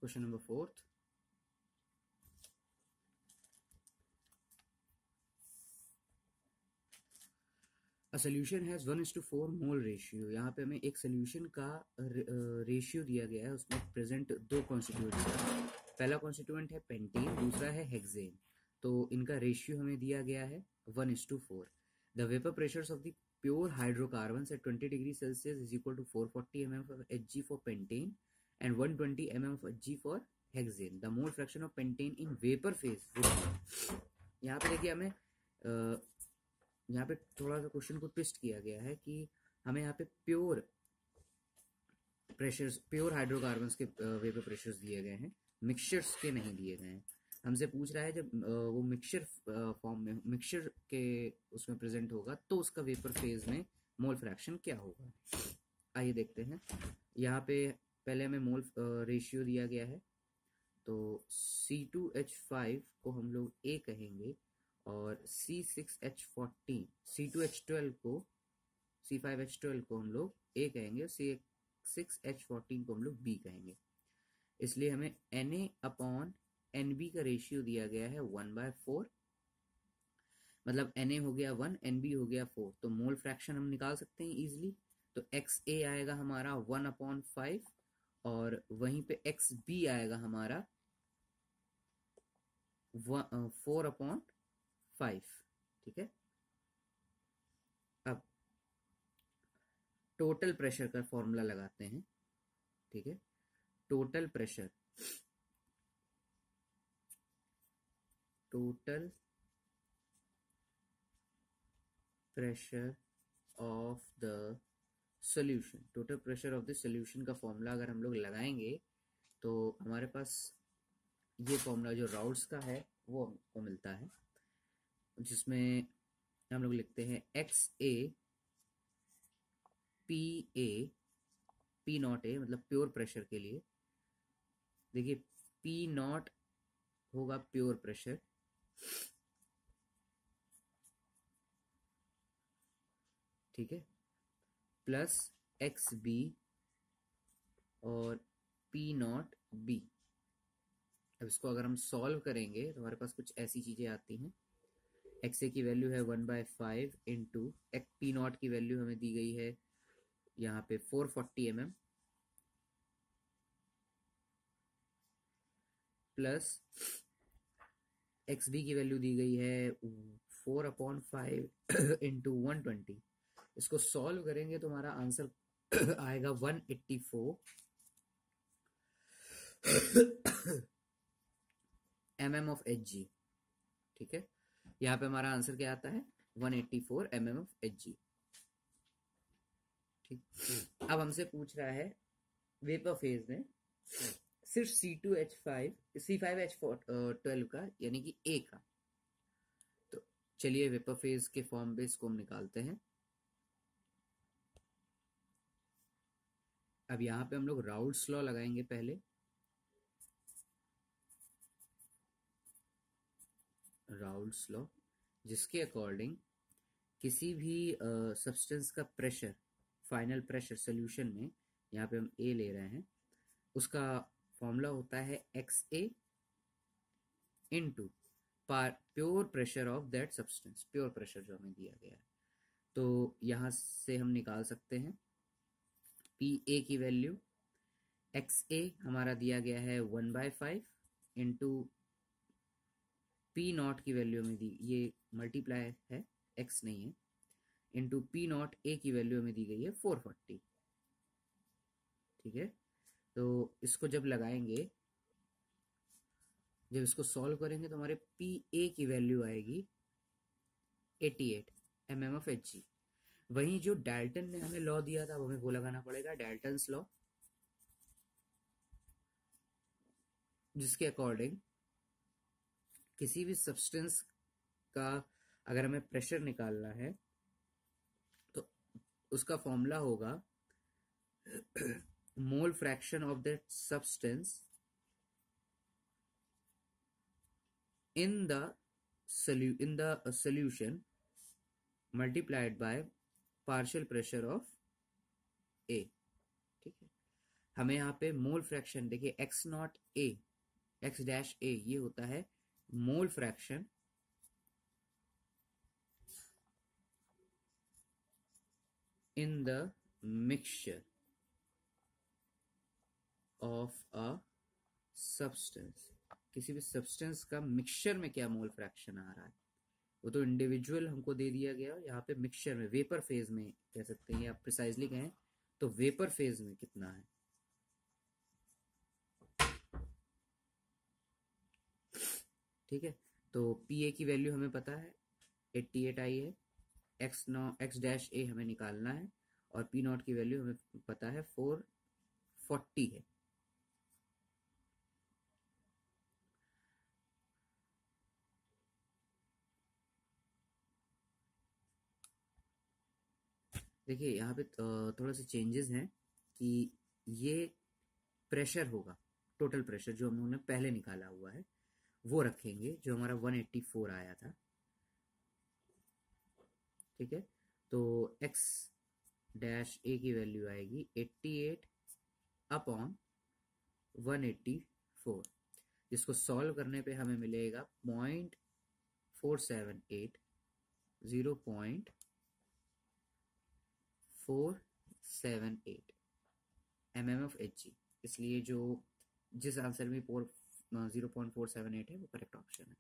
Question number 4th. A solution has 1:4 mole ratio. यहाँ पे हमें एक सोल्यूशन का रेशियो दिया गया है, उसमें प्रेजेंट दो कॉन्स्टिट्यूएंट्स है। पहला कॉन्स्टिट्यूएंट है पेंटेन, दूसरा है हेक्सेन। तो इनका रेशियो हमें दिया गया है 1:4। The vapour pressures of the pure hydrocarbons at 20 degree Celsius is equal to 440 mm of Hg for pentane and 120 mm of Hg for hexane. The mole fraction of pentane in vapor phase would be। यहाँ पे देखिए हमें यहाँ पे थोड़ा सा question को twist किया गया है कि हमें यहाँ पे प्योर प्रेशर्स, प्योर हाइड्रोकार्बन्स के वेपर प्रेशर्स दिए गए हैं, मिक्सचर्स के नहीं दिए गए हैं। हमसे पूछ रहा है जब वो मिक्सचर फॉर्म में, मिक्सचर के उसमें प्रेजेंट होगा तो उसका वेपर फेज में मोल फ्रैक्शन क्या होगा। आइए देखते हैं। यहाँ पे पहले हमें मोल रेशियो दिया गया है, तो C2H5 को हम लोग A कहेंगे और C6H14, C2H12 को, C5H12 को हम लोग A कहेंगे, C6H14 को हम लोग B कहेंगे। इसलिए हमें Na/NB का रेशियो दिया गया है 1/4, मतलब Na हो गया 1, NB हो गया 4। तो मोल फ्रैक्शन हम निकाल सकते हैं इजिली। तो XA आएगा हमारा 1/5 और वहीं पे XB आएगा हमारा 4/5। ठीक है। अब टोटल प्रेशर का फॉर्मूला लगाते हैं। ठीक है, total pressure of the solution, total pressure of the solution का फॉर्मूला अगर हम लोग लगाएंगे तो हमारे पास ये फॉर्मूला जो राउल्स का है वो हमको मिलता है, जिसमें हम लोग लिखते हैं XA P0A मतलब प्योर प्रेशर के लिए। देखिए P0 होगा प्योर प्रेशर, ठीक है, प्लस XB और P0B। अब इसको अगर हम सॉल्व करेंगे तो हमारे पास कुछ ऐसी चीजें आती हैं। XA की वैल्यू है 1/5 इंटू P0 की वैल्यू हमें दी गई है यहाँ पे 440 mm प्लस XB की वैल्यू दी गई है 4/5 इंटू 120। इसको सॉल्व करेंगे तो हमारा आंसर आएगा 184 mm of Hg। ठीक है, यहाँ पे हमारा आंसर क्या आता है 184 mm of Hg। ठीक, अब हमसे पूछ रहा है वेपर फेज में सिर्फ C5H12 का, यानी कि A का। तो चलिए वेपर फेज के फॉर्म पे इसको हम निकालते हैं। अब यहां पे हम लोग राउल्स लॉ लगाएंगे पहले। राउल्स लॉ जिसके अकॉर्डिंग किसी भी सब्सटेंस का प्रेशर, फाइनल प्रेशर सॉल्यूशन में, यहाँ पे हम A ले रहे हैं, उसका फॉर्मूला होता है XA into pure pressure of that substance, pure pressure जो हमें दिया गया है। तो यहां से हम निकाल सकते हैं PA की वैल्यू, XA हमारा दिया गया है 1/5 इंटू P0 की वैल्यू हमें दी, ये मल्टीप्लाई है, X नहीं है, इंटू P0 A की वैल्यू हमें दी गई है 440। ठीक है, तो इसको जब लगाएंगे, जब इसको सॉल्व करेंगे तो हमारे PA की वैल्यू आएगी 88 mm of Hg। वहीं जो डाल्टन ने हमें लॉ दिया था, अब हमें वो लगाना पड़ेगा, डाल्टन्स लॉ, जिसके अकॉर्डिंग किसी भी सब्सटेंस का अगर हमें प्रेशर निकालना है तो उसका फॉर्मूला होगा mole fraction of that substance in the solution multiplied by partial pressure of A। ठीक है, हमें यहाँ पे मोल फ्रैक्शन देखिए, x naught a, x dash a, ये होता है mole fraction in the mixture of a substance. किसी भी सब्सटेंस का मिक्सचर में क्या मोल फ्रैक्शन आ रहा है, वो तो इंडिविजुअल हमको दे दिया गया, यहाँ पे मिक्सचर में, वेपर फेज में कह सकते हैं, या प्रिसाइजली कहें तो वेपर फेज में कितना है। ठीक है, तो पी ए की वैल्यू हमें पता है 88 आई है, एक्स डैश ए हमें निकालना है, और पी नॉट की वैल्यू हमें पता है 440 है। देखिए यहाँ पे थोड़ा सा चेंजेस हैं कि ये प्रेशर होगा, टोटल प्रेशर जो हमने पहले निकाला हुआ है वो रखेंगे, जो हमारा 184 आया था। ठीक है, तो x डैश ए की वैल्यू आएगी 88 अपॉन 184, जिसको सॉल्व करने पे हमें मिलेगा 0.478, 0.478 mm of Hg। इसलिए जो जिस आंसर में 0.478 है वो करेक्ट ऑप्शन है।